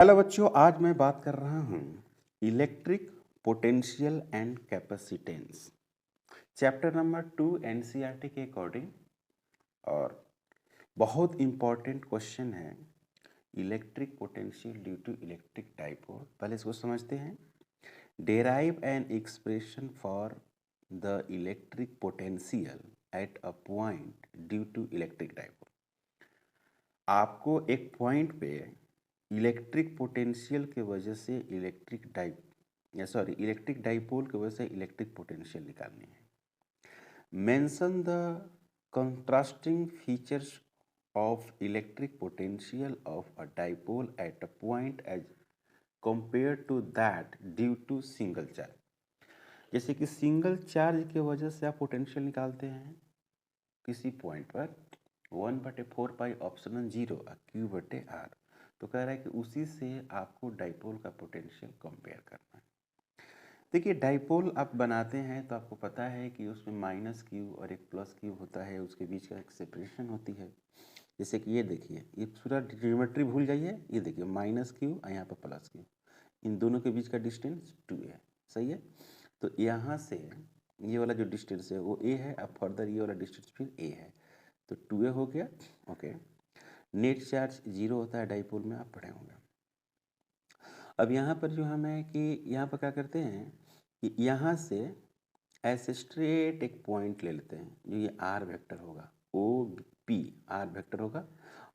Hello बच्चों, आज मैं बात कर रहा हूँ electric potential and capacitance, chapter number 2 NCERT के अकॉर्डिंग। और बहुत इम्पॉर्टेंट क्वेश्चन है electric potential due to electric dipole. पहले इसको समझते हैं। Derive an expression for the electric potential at a point due to electric dipole. आपको एक पॉइंट पे इलेक्ट्रिक पोटेंशियल के वजह से इलेक्ट्रिक डाइपोल की वजह से इलेक्ट्रिक पोटेंशियल निकालनी है। Mention the contrasting features of electric potential of a dipole at a point as compare to that due to single charge. जैसे कि सिंगल चार्ज की वजह से आप पोटेंशियल निकालते हैं किसी पॉइंट पर 1/4 पाई ऑप्शन 0 Q/R। तो कह रहा है कि उसी से आपको डाइपोल का पोटेंशियल कंपेयर करना है। देखिए, डाइपोल आप बनाते हैं तो आपको पता है कि उसमें -Q और एक +Q होता है, उसके बीच का एक सेपरेशन होती है। जैसे कि ये देखिए, ये पूरा ज्योमेट्री भूल जाइए। ये देखिए -Q और यहाँ पर +Q, इन दोनों के बीच का डिस्टेंस 2 है। सही है। तो यहाँ से ये वाला जो डिस्टेंस है वो A है, अब फर्दर ये वाला डिस्टेंस फिर A है, तो 2A हो गया। ओके। नेट चार्ज 0 होता है डाइपोल में, आप पढ़े होंगे। अब यहाँ पर जो हम है कि यहाँ पर क्या करते हैं कि यहाँ से ऐसे स्ट्रेट एक पॉइंट ले लेते हैं जो ये R वेक्टर होगा, OP R वेक्टर होगा,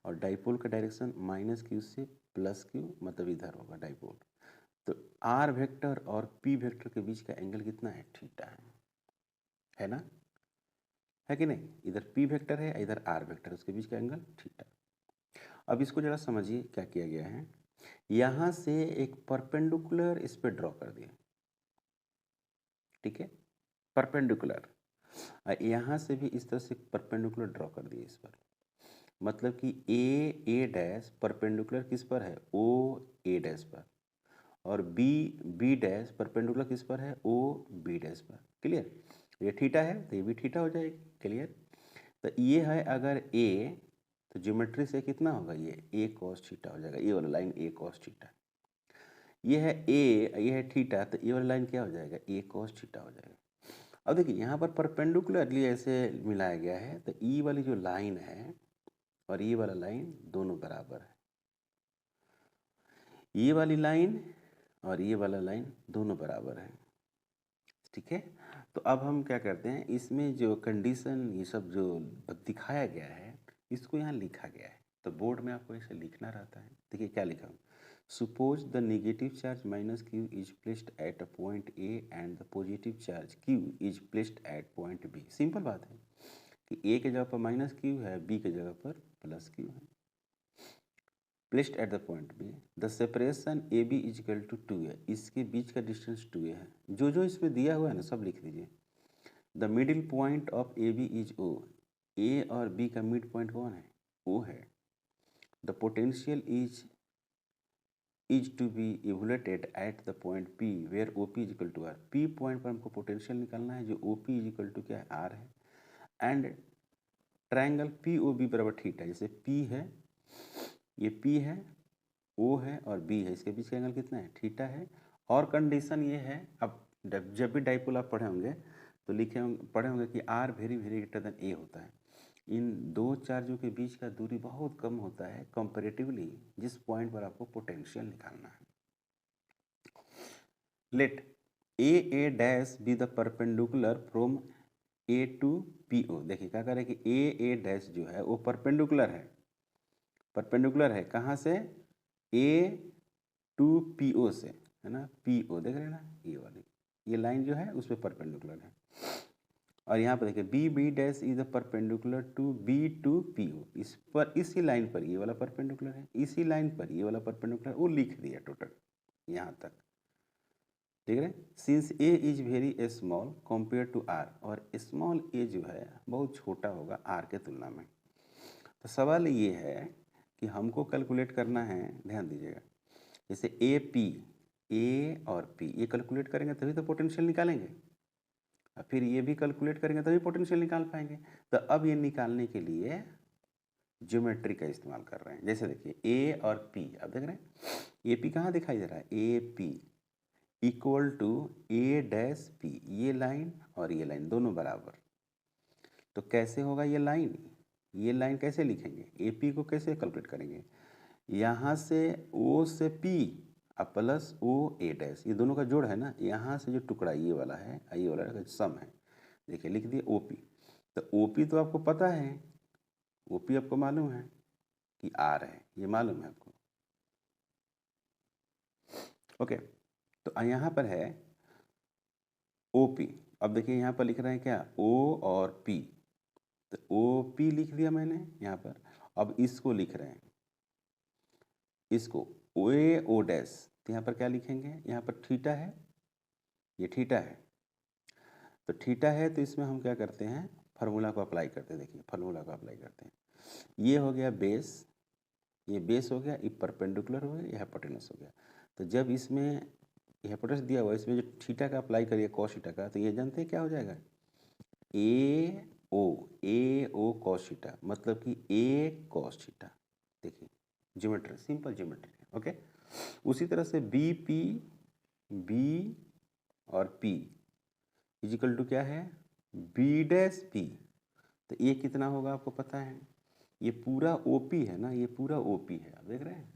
और डाइपोल का डायरेक्शन -Q से +Q, मतलब इधर होगा डाइपोल। तो R वेक्टर और P वेक्टर के बीच का एंगल कितना है? थीटा है ना, है कि नहीं? इधर P वेक्टर है, इधर R वेक्टर, उसके बीच का एंगल थीटा। अब इसको जरा समझिए क्या किया गया है। यहाँ से एक परपेंडिकुलर इस पे ड्रॉ कर दिया, ठीक है, परपेंडिकुलर। यहाँ से भी इस तरह से परपेंडिकुलर ड्रॉ कर दिए इस पर, मतलब कि ए डैश परपेंडिकुलर किस पर है? ओ ए डैश पर, और बी डैश परपेंडिकुलर किस पर है? ओ बी डैश पर। क्लियर? ये थीटा है तो ये भी थीटा हो जाएगी। क्लियर? तो ये है अगर ए, तो ज्योमेट्री से कितना होगा? ये ए कॉस थीटा हो जाएगा, ये वाला लाइन ए कॉस थीटा। ये है ए, ये है थीटा, तो ये वाला लाइन क्या हो जाएगा? ए कॉस थीटा हो जाएगा। अब देखिए, यहाँ पर परपेंडिकुलरली ऐसे मिलाया गया है, तो ई वाली जो लाइन है और ये वाला लाइन दोनों बराबर है। ये वाली लाइन और ये वाला लाइन दोनों बराबर है, ठीक है। तो अब हम क्या करते हैं, इसमें जो कंडीशन ये सब जो दिखाया गया है इसको यहाँ लिखा गया है। तो बोर्ड में आपको इसे लिखना रहता है। देखिए क्या लिखा हूँ। Suppose the negative charge -Q is placed at a point A and the positive charge Q is placed at point B। Simple बात है कि A के जगह पर -Q है, B के जगह पर +Q है। Placed at the point B, the separation AB is equal to 2 है, इसके बीच का डिस्टेंस 2 है। जो इसमें दिया हुआ है ना सब लिख दीजिए। The middle point of AB is O, A और B का मिड पॉइंट कौन है? O है। The potential is to be evaluated at the point P where OP is equal to R। P point पर हमको पोटेंशियल निकालना है, जो OP इज इक्वल टू क्या है? R है। एंड ट्रायंगल POB बराबर थीटा, जैसे P है, ये P है, O है और B है, इसके बीच का एंगल कितना है? थीटा है। और कंडीशन ये है, अब जब भी डाइपोल आप पढ़े होंगे तो पढ़े होंगे कि R very very greater than A होता है। इन दो चार्जों के बीच का दूरी बहुत कम होता है कंपैरेटिवली, जिस पॉइंट पर आपको पोटेंशियल निकालना है। Let A dash B the perpendicular from A to PO। देखिए क्या करें कि ए डैश जो है वो परपेंडिकुलर है कहाँ से? A टू PO से, है ना। PO देख रहे हैं ना, ये वाली ये लाइन जो है उस पर परपेंडिकुलर है। और यहाँ पर देखिए B dash is the perpendicular to B to PO। इस पर, इसी लाइन पर ये वाला परपेंडिकुलर है, इसी लाइन पर ये वाला परपेंडिकुलर, वो लिख दिया टोटल यहाँ तक। ठीक है। Since A is very small compare to R, और स्मॉल a जो है बहुत छोटा होगा R के तुलना में। तो सवाल ये है कि हमको कैलकुलेट करना है, ध्यान दीजिएगा। जैसे A और P ये कैलकुलेट करेंगे तभी तो पोटेंशियल निकालेंगे, और फिर ये भी कैलकुलेट करेंगे तभी पोटेंशियल निकाल पाएंगे। तो अब ये निकालने के लिए ज्योमेट्री का इस्तेमाल कर रहे हैं। जैसे देखिए ए और पी, आप देख रहे हैं ए पी कहाँ दिखाई दे रहा है, A P equal to A dash P, ये लाइन और ये लाइन दोनों बराबर। तो कैसे होगा ये लाइन कैसे लिखेंगे, ए पी को कैसे कैलकुलेट करेंगे, यहाँ से ओ से पी अब प्लस ओ ए डैश, ये दोनों का जोड़ है ना, यहाँ से जो टुकड़ा ये वाला है ये वाला का सम है। देखिए लिख दिए ओ पी, तो ओ पी तो आपको पता है, ओ पी आपको मालूम है कि आर है, ये मालूम है आपको। ओके, तो यहाँ पर है ओ पी। अब देखिए यहाँ पर लिख रहे हैं क्या, ओ और पी, तो ओ पी लिख दिया मैंने यहाँ पर। अब इसको लिख रहे हैं, इसको ओ ए ओ डैश, तो यहाँ पर क्या लिखेंगे, यहाँ पर थीटा है, ये थीटा है, तो थीटा है तो इसमें हम क्या करते हैं, फार्मूला को अप्लाई करते हैं। देखिए फार्मूला को अप्लाई करते हैं, ये हो गया बेस, ये बेस हो गया, ये परपेंडिकुलर हो गया, ये हाइपोटेनस हो गया। तो जब इसमें हाइपोटेनस दिया हुआ, इसमें जो थीटा का अप्लाई करिए कॉस थीटा का, तो ये जानते हैं क्या हो जाएगा, ए ओ कॉस थीटा, मतलब कि ए कॉस थीटा। देखिए ज्योमेट्री, सिंपल ज्योमेट्री है। ओके, उसी तरह से बी और पी इजिकल टू क्या है, बी डैश पी, तो ये कितना होगा आपको पता है, ये पूरा ओपी है ना, ये पूरा ओपी है, आप देख रहे हैं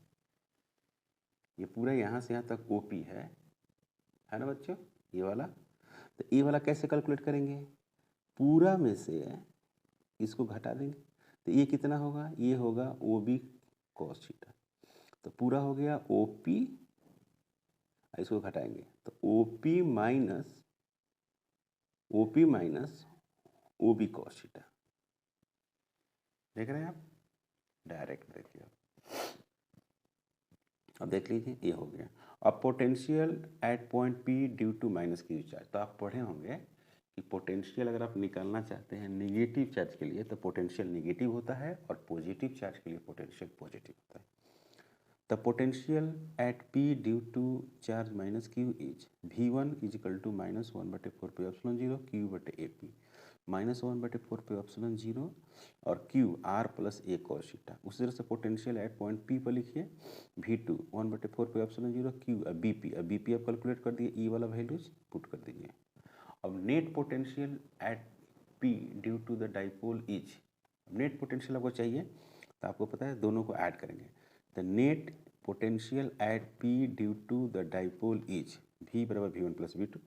ये पूरा यहाँ से यहाँ तक ओपी है ना बच्चों, ये वाला। तो ये वाला कैसे कैलकुलेट करेंगे, पूरा में से इसको घटा देंगे, तो ये कितना होगा, ये होगा ओ बी कॉस थीटा। तो पूरा हो गया ओ पी, इसको घटाएंगे तो O P minus O B cos theta. देख रहे हैं आप, डायरेक्ट देखिए, अब देख लीजिए ये हो गया। अब potential at point P due to minus Q charge, तो आप पढ़े होंगे कि पोटेंशियल अगर आप निकालना चाहते हैं नेगेटिव चार्ज के लिए तो पोटेंशियल नेगेटिव होता है, और पॉजिटिव चार्ज के लिए पोटेंशियल पॉजिटिव होता है। The potential at P due to charge minus Q is V1 is equal to -1/4 pi epsilon 0 Q बटे ए पी, -1/4 पाई एप्सिलॉन 0 और Q R plus A cos theta. उसी तरह से potential at point P पर लिखिए V2 1/4 pi epsilon 0 Q, अब B P आप calculate कर दिए, ई वाला वैल्यूज पुट कर दीजिए। अब net potential at P due to the dipole is, net potential आपको चाहिए तो आपको पता है दोनों को ऐड करेंगे। The net potential at P due to the dipole is V बराबर V1 प्लस V2,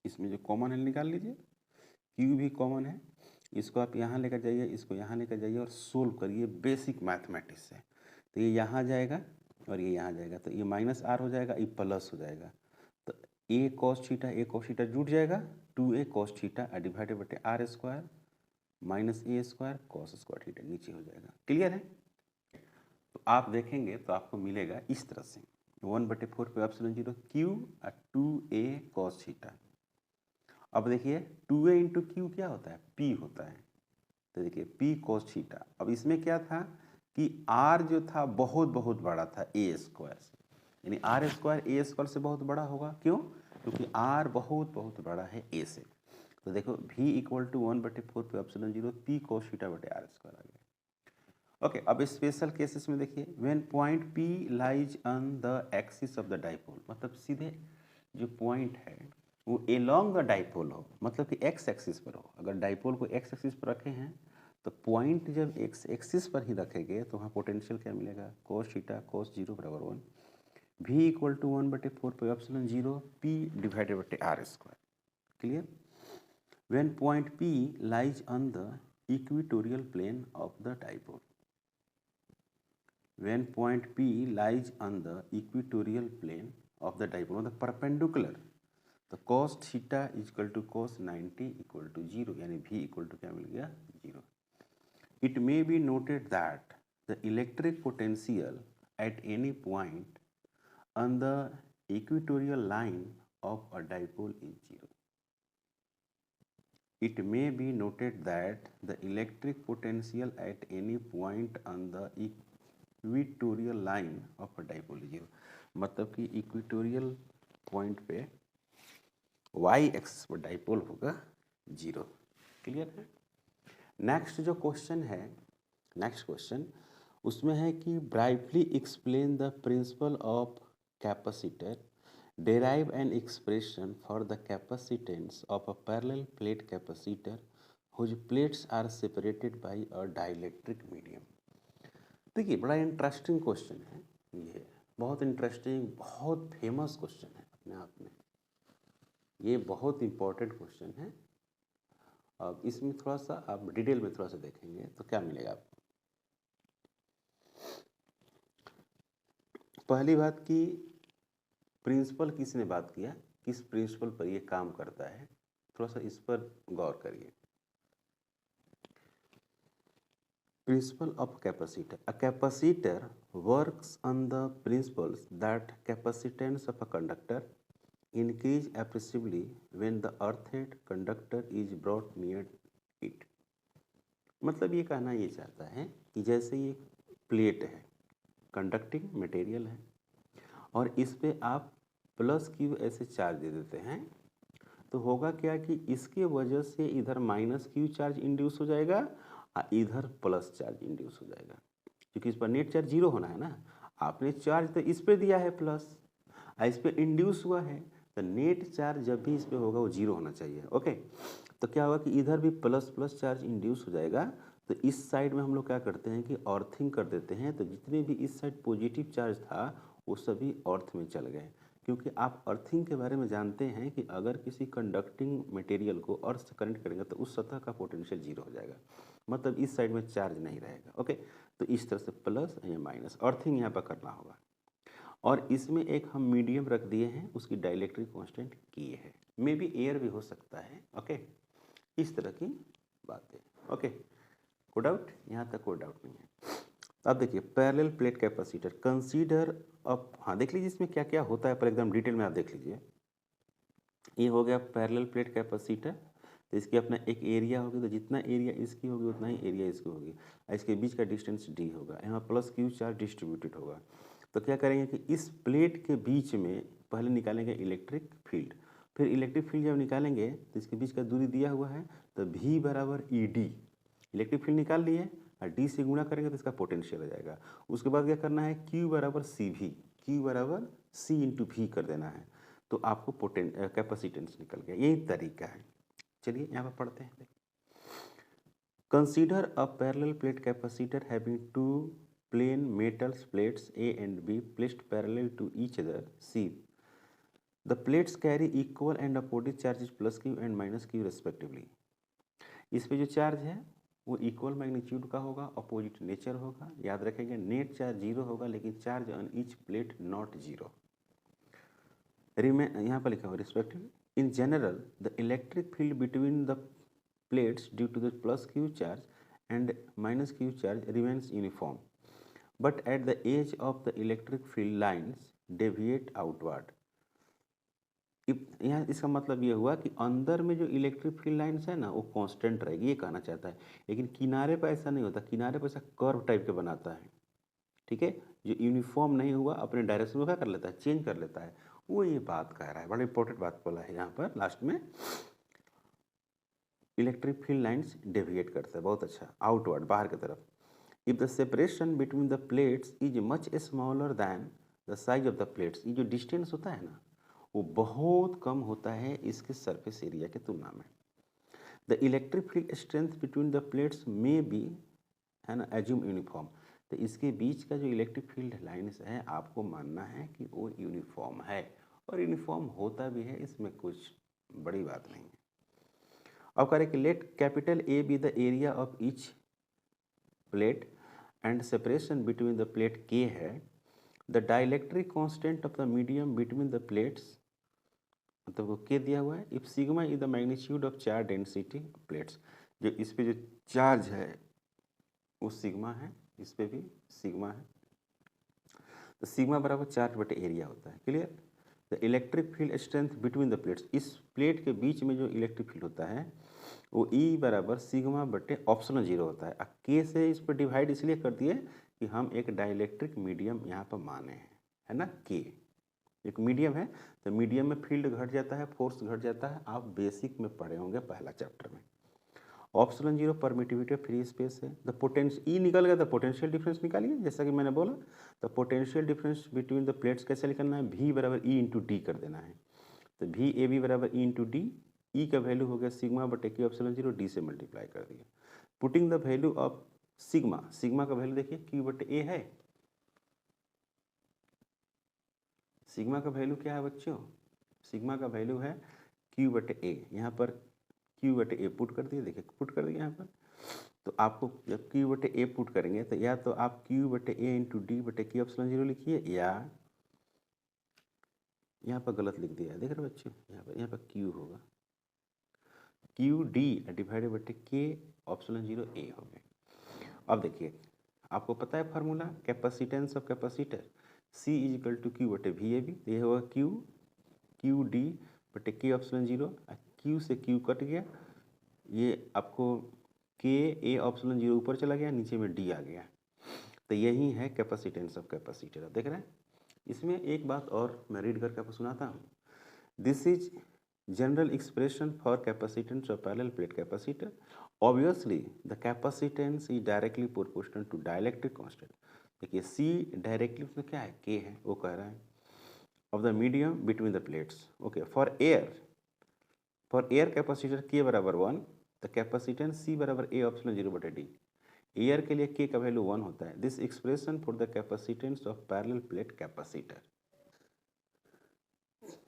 इसमें जो कॉमन है निकाल लीजिए, क्यू भी कॉमन है, इसको आप यहाँ लेकर जाइए, इसको यहाँ लेकर जाइए और सोल्व करिए बेसिक मैथमेटिक्स से। तो ये यहाँ जाएगा और ये यहाँ जाएगा, तो ये माइनस आर हो जाएगा, ये प्लस हो जाएगा, तो ए कॉस थीटा जुट जाएगा, 2a कॉस थीटा डिवाइडेड बटे R square minus A square cos square theta, नीचे हो जाएगा। क्लियर है, तो आप देखेंगे तो आपको मिलेगा इस तरह से 1/4 पे एप्सिलॉन 0 क्यू और 2a कॉस थीटा। अब देखिए 2a इंटू क्यू क्या होता है, p होता है, तो देखिए p कॉस थीटा। अब इसमें क्या था कि r जो था बहुत बहुत बड़ा था a स्क्वायर से, यानी आर स्क्वायर ए स्क्वायर से बहुत बड़ा होगा, क्यों, क्योंकि r बहुत बहुत बड़ा है a से। तो देखो v equal to 1/4 pi epsilon 0 p cos theta बटे आर स्क्वायर आ गया। ओके, अब स्पेशल केसेस में देखिए, when point P lies on the axis of the dipole, मतलब सीधे जो पॉइंट है वो एलोंग द डाइपोल हो, मतलब कि एक्स एक्सिस पर हो। अगर डाइपोल को एक्स एक्सिस पर रखे हैं तो पॉइंट जब एक्स एक्सिस पर ही रखेंगे तो वहाँ पोटेंशियल क्या मिलेगा, cos थीटा cos 0 बराबर 1, V equal to 1/4 pi epsilon 0 P divided बटे R square. Clear, when point P lies on the equatorial plane of the dipole, when point P lies on the equatorial plane of the dipole, the perpendicular, the cos theta is equal to cos 90 equal to 0, यानी V equal to क्या मिल गया 0. It may be noted that the electric potential at any point on the equatorial line of a dipole is 0. It may be noted that the electric potential at any point on the equatorial line of dipole 0, मतलब कि equatorial point पे Y axis पर dipole होगा 0। Clear है। Next जो question है next question उसमें है कि brightly explain the principle of capacitor, derive an expression for the capacitance of a parallel plate capacitor whose plates are separated by a dielectric medium। देखिए बड़ा interesting question है ये, बहुत इंटरेस्टिंग, बहुत फेमस क्वेश्चन है अपने आप में, ये बहुत इंपॉर्टेंट क्वेश्चन है। अब इसमें थोड़ा सा आप डिटेल में थोड़ा सा देखेंगे तो क्या मिलेगा आपको। पहली बात की प्रिंसिपल किसने बात किया, किस प्रिंसिपल पर ये काम करता है, थोड़ा सा इस पर गौर करिए। Principle of capacitor, a capacitor works on the principles that capacitance of a conductor increase appreciably when the earthed conductor is brought near it। मतलब ये कहना ये चाहता है कि जैसे ये प्लेट है, कंडक्टिंग मटेरियल है, और इस पे आप प्लस क्यू ऐसे चार्ज दे देते हैं तो होगा क्या कि इसके वजह से इधर माइनस क्यू चार्ज इंड्यूस हो जाएगा और इधर प्लस चार्ज इंड्यूस हो जाएगा, क्योंकि इस पर नेट चार्ज जीरो होना है ना। आपने चार्ज तो इस पे दिया है प्लस, और इस पे इंड्यूस हुआ है, तो नेट चार्ज जब भी इस पे होगा वो जीरो होना चाहिए। ओके, तो क्या होगा कि इधर भी प्लस प्लस चार्ज इंड्यूस हो जाएगा। तो इस साइड में हम लोग क्या करते हैं कि अर्थिंग कर देते हैं, तो जितने भी इस साइड पॉजिटिव चार्ज था वो सभी अर्थ में चल गए, क्योंकि आप अर्थिंग के बारे में जानते हैं कि अगर किसी कंडक्टिंग मटेरियल को अर्थ से कनेक्ट करेंगे तो उस सतह का पोटेंशियल जीरो हो जाएगा, मतलब इस साइड में चार्ज नहीं रहेगा। ओके, तो इस तरह से प्लस या माइनस अर्थिंग यहाँ पर करना होगा। और इसमें एक हम मीडियम रख दिए हैं, उसकी डाइलेक्ट्रिक कांस्टेंट की है, मे बी एयर भी हो सकता है। ओके, इस तरह की बातें। ओके, कोई डाउट, यहाँ तक कोई डाउट नहीं है। अब देखिए पैरेलल प्लेट कैपेसिटर कंसीडर, अब हाँ देख लीजिए इसमें क्या क्या होता है पर एकदम डिटेल में आप देख लीजिए। ये हो गया पैरेलल प्लेट कैपेसिटर, तो इसकी अपना एक एरिया होगी, तो जितना एरिया इसकी होगी उतना ही एरिया इसकी होगी, इसके बीच का डिस्टेंस डी होगा, यहाँ प्लस क्यू चार्ज डिस्ट्रीब्यूटेड होगा। तो क्या करेंगे कि इस प्लेट के बीच में पहले निकालेंगे इलेक्ट्रिक फील्ड, फिर इलेक्ट्रिक फील्ड जब निकालेंगे तो इसके बीच का दूरी दिया हुआ है, तो V बराबर ई डी, इलेक्ट्रिक फील्ड निकाल लिए और डी से गुणा करेंगे तो इसका पोटेंशियल हो जाएगा। उसके बाद क्या करना है, Q बराबर सी भी, Q बराबर C इंटू भी कर देना है, तो आपको कैपेसिटेंस निकल गया। यही तरीका है। चलिए यहाँ पर पढ़ते हैं। Consider a parallel plate capacitor having two plain metals plates A and B placed parallel to each other। C, the plates carry equal and opposite charges plus Q and minus Q respectively। इस पे जो charge है वो equal magnitude का होगा, opposite nature होगा। याद रखेंगे नेट चार्ज जीरो होगा लेकिन charge on each plate not zero. यहाँ पर लिखा हुआ respectively. In general the electric field between the plates due to the plus Q charge and minus Q charge remains uniform, but at the edge of the electric field lines deviate outward। यहाँ इसका मतलब ये हुआ कि अंदर में जो electric field lines है ना वो कांस्टेंट रहेगी, ये कहना चाहता है। लेकिन किनारे पर ऐसा नहीं होता, किनारे पर ऐसा कर्व टाइप के बनाता है, ठीक है, जो यूनिफॉर्म नहीं हुआ अपने डायरेक्शन में क्या कर लेता है, चेंज कर लेता है, वो ये बात कह रहा है। बड़ा इंपॉर्टेंट बात बोला है यहाँ पर लास्ट में, इलेक्ट्रिक फील्ड लाइन्स डेविएट करता है, बहुत अच्छा, आउटवर्ड बाहर की तरफ। If the separation between the plates is much smaller than the size of the plates, ये जो डिस्टेंस होता है ना वो बहुत कम होता है इसके सरफेस एरिया के तुलना में। The electric field strength between the plates may be, है ना, assume uniform। तो इसके बीच का जो इलेक्ट्रिक फील्ड लाइन्स है आपको मानना है कि वो यूनिफॉर्म है, और यूनिफॉर्म होता भी है, इसमें कुछ बड़ी बात नहीं है। अब करें कि let capital A be the area of each plate and separation between the plate K है, the dielectric constant of the medium between the plates, मतलब वो K दिया हुआ है। if sigma is the magnitude of charge density of plates, जो इस पे जो चार्ज है वो सिग्मा है, इस पे भी सिग्मा है, तो सिग्मा बराबर चार्ज बटे एरिया होता है। Clear. The electric field strength between the plates, इस प्लेट के बीच में जो इलेक्ट्रिक फील्ड होता है वो ई बराबर सिग्मा बटे ऑप्शनल जीरो होता है। के से इस पर डिवाइड इसलिए कर दिए कि हम एक डाइलेक्ट्रिक मीडियम यहाँ पर माने हैं, है ना, के एक मीडियम है, तो मीडियम में फील्ड घट जाता है, फोर्स घट जाता है, आप बेसिक में पढ़े होंगे पहला चैप्टर में। Option 0 permittivity of free space है। द पोटेंशियल ई निकल गया, तो पोटेंशियल डिफरेंस निकालिए, जैसा कि मैंने बोला। तो potential difference between the plates कैसे निकलना है, V बराबर E इंटू डी कर देना है। तो V ए बी बराबर E इंटू डी, ई का वैल्यू हो गया सिग्मा बटे क्यू ऑप्शन 0, डी से मल्टीप्लाई कर दिया। Putting the value of sigma, sigma का वैल्यू देखिए क्यू बटे ए है। सिग्मा का वैल्यू क्या है बच्चों, सिग्मा का वैल्यू है क्यू बटे ए। यहाँ पर क्यू बटे ए पुट कर दिए, देखिए पुट कर दिया यहाँ पर। तो आपको जब क्यू बटे ए पुट करेंगे तो या तो आप क्यू बटे ए इंटू डी बटे क्यू ऑप्शन 0 लिखिए, या यहाँ पर गलत लिख दिया है, देख रहे हो बच्चों, यहाँ पर क्यू होगा, क्यू डी डिवाइडेड बटे के ऑप्शन 0 ए हो गए। अब देखिए आपको पता है formula capacitance of capacitor C is equal to Q बटे वी ए बी। ये होगा क्यू डी बटे के ऑप्शन 0, क्यू से क्यू कट गया, ये आपको के ए ऑप्शन 0 ऊपर चला गया, नीचे में डी आ गया। तो यही है कैपेसिटेंस ऑफ कैपेसिटर। अब देख रहे हैं, इसमें एक बात और मैं रीड करके आपको सुनाता हूँ। This is general expression for capacitance of parallel plate capacitor. Obviously the capacitance is directly proportional to dielectric constant. देखिए C डायरेक्टली उसमें क्या है, K है, वो कह रहा है, of the medium between the plates. Okay, for air capacitor K बराबर 1, द कैपेसिटेंस C बराबर A ऑप्शन 0 बटे डी। एयर के लिए K का वैल्यू 1 होता है। This expression for the capacitance of parallel plate capacitor,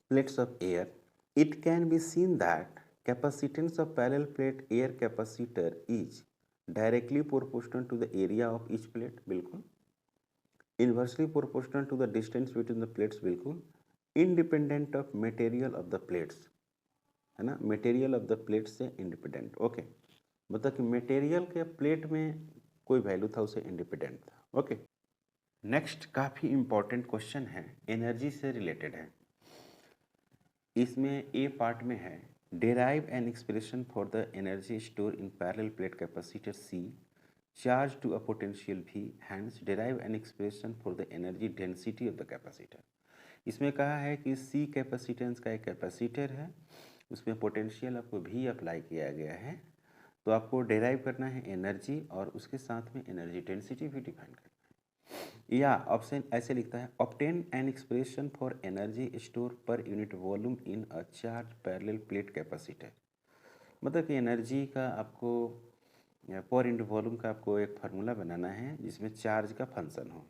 plates of air, it can be seen that capacitance of parallel plate air capacitor is directly proportional to the area of each plate, बिल्कुल, inversely proportional to the distance between the plates, बिल्कुल, independent of material of the plates, है ना, material of the plates से independent। Okay, मतलब कि material के plate में कोई वैल्यू था उसे इंडिपेंडेंट था। ओके, नेक्स्ट काफ़ी इंपॉर्टेंट क्वेश्चन है, एनर्जी से रिलेटेड है। इसमें ए पार्ट में है, derive an expression for the energy store in parallel plate capacitor C charge to a potential V, hence derive an expression for the energy density of the capacitor. इसमें कहा है कि C capacitance का एक capacitor है, उसमें potential आपको V apply किया गया है, तो आपको डेराइव करना है एनर्जी और उसके साथ में एनर्जी डेंसिटी भी डिफाइन करना है। या ऑप्शन ऐसे लिखता है, obtain N expression for energy store per unit volume in a charge parallel plate capacitor. मतलब कि एनर्जी का आपको पर यूनिट वॉल्यूम का आपको एक फार्मूला बनाना है जिसमें चार्ज का फंक्शन हो।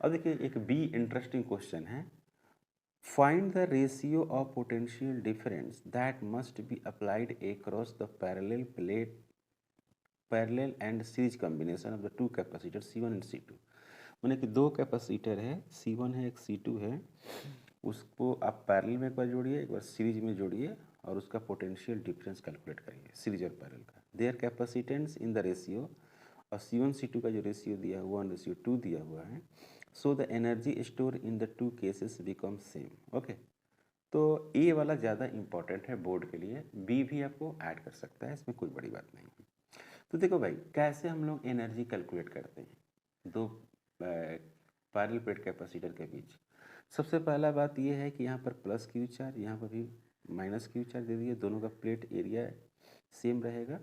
अब देखिए एक बी इंटरेस्टिंग क्वेश्चन है, find the ratio of potential difference that must be applied across the parallel plate parallel and series combination of the two capacitor C1 and C2। माने कि दो कैपेसिटर है, C1 है एक C2 है, उसको आप पैरेलल में एक बार जोड़िए, एक बार सीरीज में जोड़िए और उसका पोटेंशियल डिफरेंस कैलकुलेट करिए सीरीज और पैरेलल का। Their capacitance in the ratio, और C1 C2 का जो रेशियो दिया हुआ 1:2 दिया हुआ है, so the energy store in the two cases become same. Okay, तो ए वाला ज़्यादा इंपॉर्टेंट है बोर्ड के लिए, बी भी आपको ऐड कर सकता है, इसमें कोई बड़ी बात नहीं है। तो देखो भाई, कैसे हम लोग एनर्जी कैलकुलेट करते हैं दो पैरेलल प्लेट कैपेसिटर के बीच। सबसे पहला बात यह है कि यहाँ पर प्लस क्यू चार्ज, यहाँ पर भी माइनस क्यू चार्ज दे दिए, दोनों का प्लेट एरिया सेम रहेगा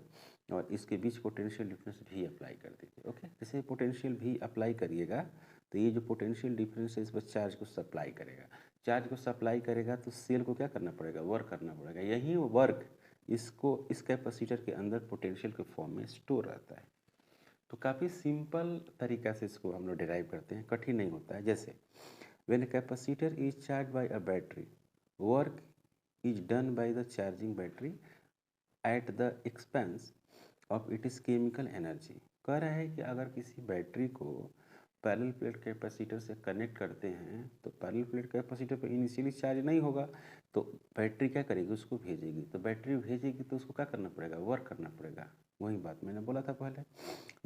और इसके बीच पोटेंशियल डिफरेंस भी अप्लाई कर दीजिए। ओके, जैसे पोटेंशियल भी अप्लाई करिएगा तो ये जो पोटेंशियल डिफरेंस है इस पर चार्ज को सप्लाई करेगा, चार्ज को सप्लाई करेगा तो सेल को क्या करना पड़ेगा, वर्क करना पड़ेगा। यही वर्क इसको इस कैपेसिटर के अंदर पोटेंशियल के फॉर्म में स्टोर रहता है। तो काफ़ी सिंपल तरीका से इसको हम लोग डिराइव करते हैं, कठिन नहीं होता है। जैसे when a capacitor is charge by a battery, work is done by the charging battery at the expense of it is chemical energy. कह रहा है कि अगर किसी बैटरी को पैरेलल प्लेट कैपेसिटर से कनेक्ट करते हैं तो पैरेलल प्लेट कैपेसिटर पर इनिशियली चार्ज नहीं होगा, तो बैटरी क्या करेगी, उसको भेजेगी, तो बैटरी भेजेगी तो उसको क्या करना पड़ेगा, वर्क करना पड़ेगा। वही बात मैंने बोला था पहले,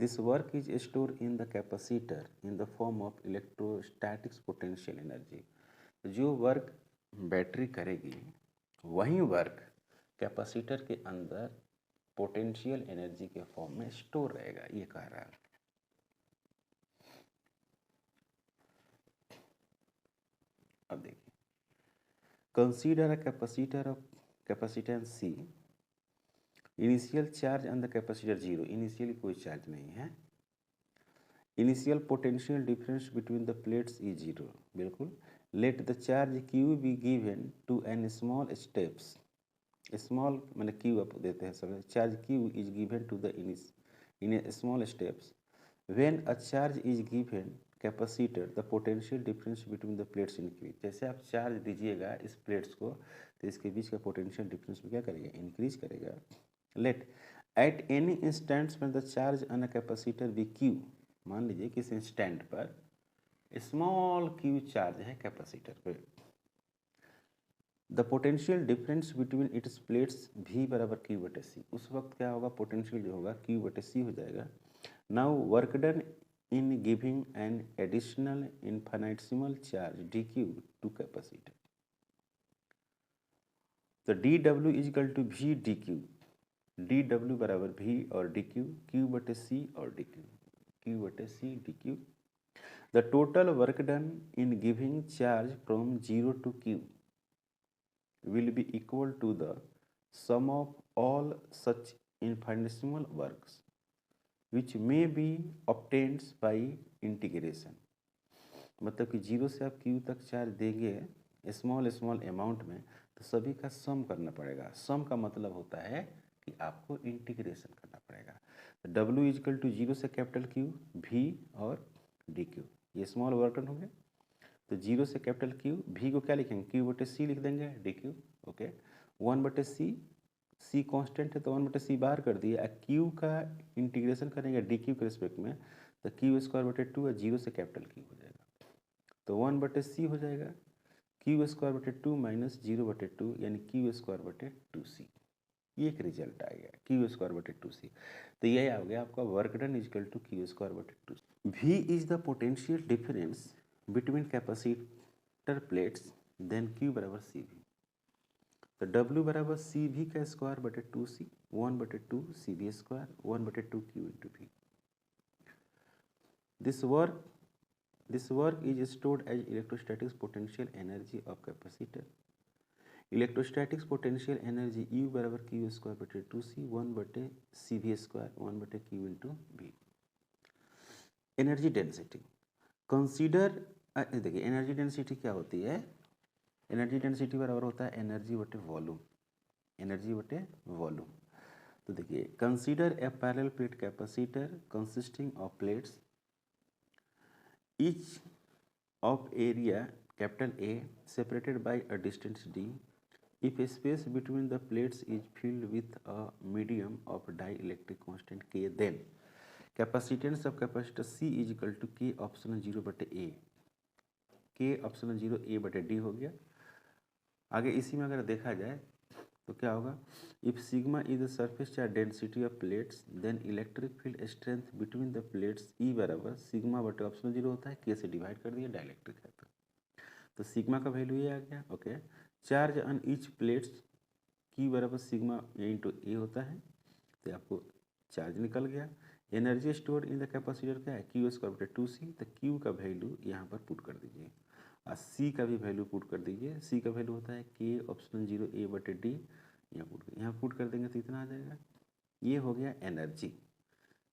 this work is store in the capacitor in the form of electrostatics potential energy. जो वर्क बैटरी करेगी वही वर्क कैपेसिटर के अंदर पोटेंशियल एनर्जी के फॉर्म में स्टोर रहेगा, ये कह रहा है। अब देखिए, consider a capacitor of capacitance C initial charge on the capacitor zero, initially कोई चार्ज नहीं है। Initial potential difference between the plates is zero, बिल्कुल। Let the charge Q B given to n small steps, small मैंने Q आप देते हैं सब, charge Q is given to the in a small steps when a charge is given capacitor the potential difference between the plates increase. जैसे आप charge दीजिएगा इस plates को तो इसके बीच का पोटेंशियल डिफरेंस में क्या करेगा, इंक्रीज करेगा। Let at any instants when the charge on a capacitor be Q, मान लीजिए किस इंस्टेंट पर स्मॉल क्यू चार्ज है कैपेसिटर पे, the potential difference between its plates भी बराबर क्यू बटे सी, उस वक्त क्या होगा, पोटेंशियल जो होगा क्यू बटे सी हो जाएगा। Now work done in giving an additional infinitesimal charge dq to capacitor, तो dw is equal to v dq, dw बराबर v और dq, q बटे c और dq, q बटे c dq। The total work done in giving charge from 0 to q will be equal to the sum of all such infinitesimal works which may be obtained by integration। मतलब कि zero से आप Q तक charge देंगे small small amount में तो सभी का सम करना पड़ेगा। सम का मतलब होता है कि आपको इंटीग्रेशन करना पड़ेगा। तो डब्ल्यू इजकल टू जीरो से कैपिटल क्यू भी और डी क्यू, ये स्मॉल वर्क डन हो गया। तो जीरो से कैपिटल क्यू, भी को क्या लिखेंगे, क्यू बटे सी लिख देंगे, डी क्यू। ओके, वन बटे सी कांस्टेंट है तो वन बटे सी बाहर कर दिए। क्यू का इंटीग्रेशन करेंगे डी क्यू के रिस्पेक्ट में तो क्यू स्क्वायर बटे टू और जीरो से कैपिटल क्यू हो जाएगा तो वन बटे सी हो जाएगा, क्यू स्क्वायर बटे टू माइनस जीरो बटे टू यानी क्यू स्क्वायर बटे टू सी। ये एक रिजल्ट आ गया, क्यू स्क्वायर बटे टू सी। तो यही आ गया आपका work done equal to Q square बटे two. V is the potential difference between capacitor plates then Q बराबर सी वी। तो W बराबर सी वी का स्क्वायर बटे टू सी, वन बटे two C V square, one बटे two Q into V. This work is stored as electrostatics potential energy of capacitor। Electrostatics potential energy U बराबर Q square बटे two C, one बटे C V square, one बटे Q into V. Energy density consider, देखिए energy density क्या होती है, energy density बराबर होता है एनर्जी बटे वॉल्यूम, एनर्जी बटे वॉल्यूम। तो देखिए consider a parallel plate capacitor consisting of plates each of area capital A separated by a distance d, if space between the plates is filled with a medium of dielectric constant K, then capacitance of capacitor C is equal to K option 0 बटे A, K option 0 A बटे D हो गया। आगे इसी में अगर देखा जाए तो क्या होगा, if sigma is the surface charge density of plates then electric field strength between the plates E बराबर सिग्मा बटे ऑप्शन 0 होता है, के से डिवाइड कर दिया, डाइलेक्ट्रिक है तो सिग्मा का वैल्यू ये आ गया। Okay, charge on each plates की बराबर सिग्मा ए इंटू ए होता है तो आपको चार्ज निकल गया। Energy store in the capacitor क्या है, क्यू स्क्वायर बटे टू सी, तो क्यू का वैल्यू यहाँ पर पुट कर दीजिए और सी का भी वैल्यू पुट कर दीजिए। सी का वैल्यू होता है के ऑप्शन 0 ए बटे डी, यहाँ पुट कर देंगे तो इतना आ जाएगा। ये हो गया एनर्जी,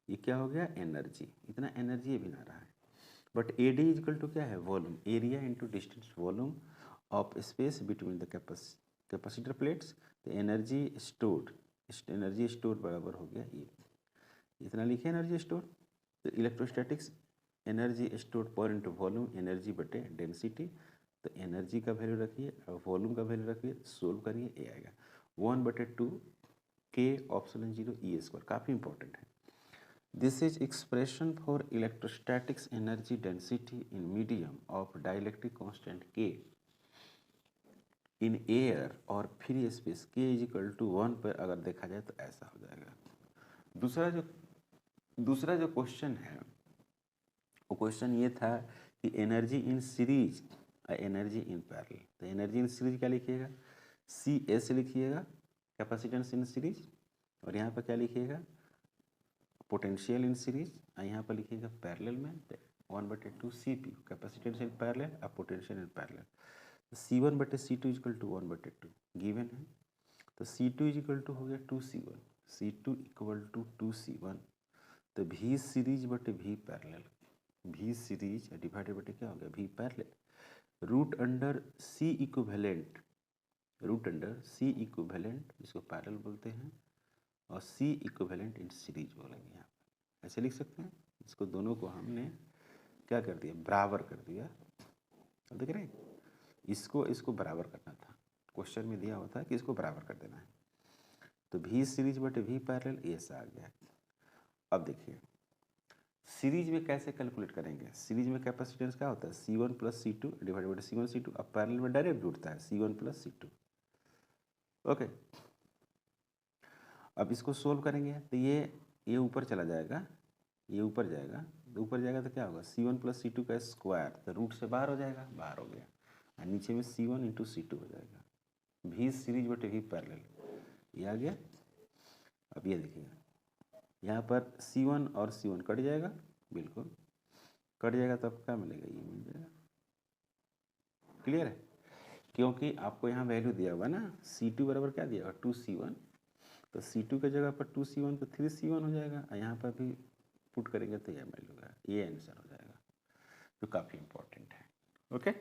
ये क्या हो गया एनर्जी, इतना एनर्जी भी ना रहा है। But A D equal to क्या है, volume, area into distance volume of space between the capacitor plates. तो एनर्जी स्टोर बराबर हो गया ये, इतना लिखे एनर्जी स्टोर। तो इलेक्ट्रोस्टैटिक्स एनर्जी स्टोर पर इंटू वॉल्यूम, एनर्जी बटे डेंसिटी। तो एनर्जी का वैल्यू रखिए और वॉल्यूम का वैल्यू रखिए, सोल्व करिए, ए आएगा वन बटे टू के ऑप्शन 0 ई स्क्वायर, काफ़ी इंपॉर्टेंट है। This is expression for electrostatics energy density in medium of dielectric constant के इन एयर और फ्री स्पेस के इज इक्वल टू 1 पर अगर देखा जाए तो ऐसा हो जाएगा। दूसरा जो क्वेश्चन है वो क्वेश्चन ये था कि एनर्जी इन सीरीज और एनर्जी इन पैरेलल। तो एनर्जी इन सीरीज क्या लिखिएगा, सी एस लिखिएगा कैपेसिटेंस इन सीरीज, और यहाँ पर क्या लिखिएगा पोटेंशियल इन सीरीज, और यहाँ पर लिखिएगा पैरेलल में वन बटे two C P capacitance in parallel और potential in parallel. C one बटे C two equal to one बटे टू गिवन है, तो सी टू इजकल टू हो गया two C one, C2 equal to 2C1, तो V सीरीज बटे V parallel, V series divided बटे क्या हो गया V parallel, root under C equivalent, root under C equivalent जिसको पैरेलल बोलते हैं, और C इक्विवेलेंट इन सीरीज बोलेंगे यहाँ पर, ऐसे लिख सकते हैं। इसको दोनों को हमने क्या कर दिया, बराबर कर दिया। अब देख रहे हैं, इसको बराबर करना था, क्वेश्चन में दिया होता है कि इसको बराबर कर देना है, तो V सीरीज बटे V पैरेलल ये ऐसा आ गया। अब देखिए सीरीज में कैसे कैलकुलेट करेंगे, सीरीज में कैपेसिटेंस क्या होता है C1 plus C2 divided by C1 C2, अब पैरेलल में डायरेक्ट जुड़ता है C1 प्लस C2। ओके, अब इसको सोल्व करेंगे तो ये ऊपर चला जाएगा, ये ऊपर जाएगा, तो ऊपर जाएगा तो क्या होगा C1 प्लस C2 का स्क्वायर, तो रूट से बाहर हो जाएगा, बाहर हो गया, और नीचे में C1 इंटू C2 हो जाएगा, V सीरीज बटे V पैरेलल ये आ गया। अब ये देखिए यहाँ पर C1 और C1 कट जाएगा, बिल्कुल कट जाएगा, तब क्या मिलेगा, ये मिल जाएगा। क्लियर है, क्योंकि आपको यहाँ वैल्यू दिया हुआ ना, C2 बराबर क्या दिया हुआ 2C1, तो C2 की जगह पर 2C1 तो 3C1 हो जाएगा, और यहाँ पर भी पुट करेंगे तो यह वैल्यू होगा, ये आंसर हो जाएगा, जो काफ़ी इंपॉर्टेंट है। ओके।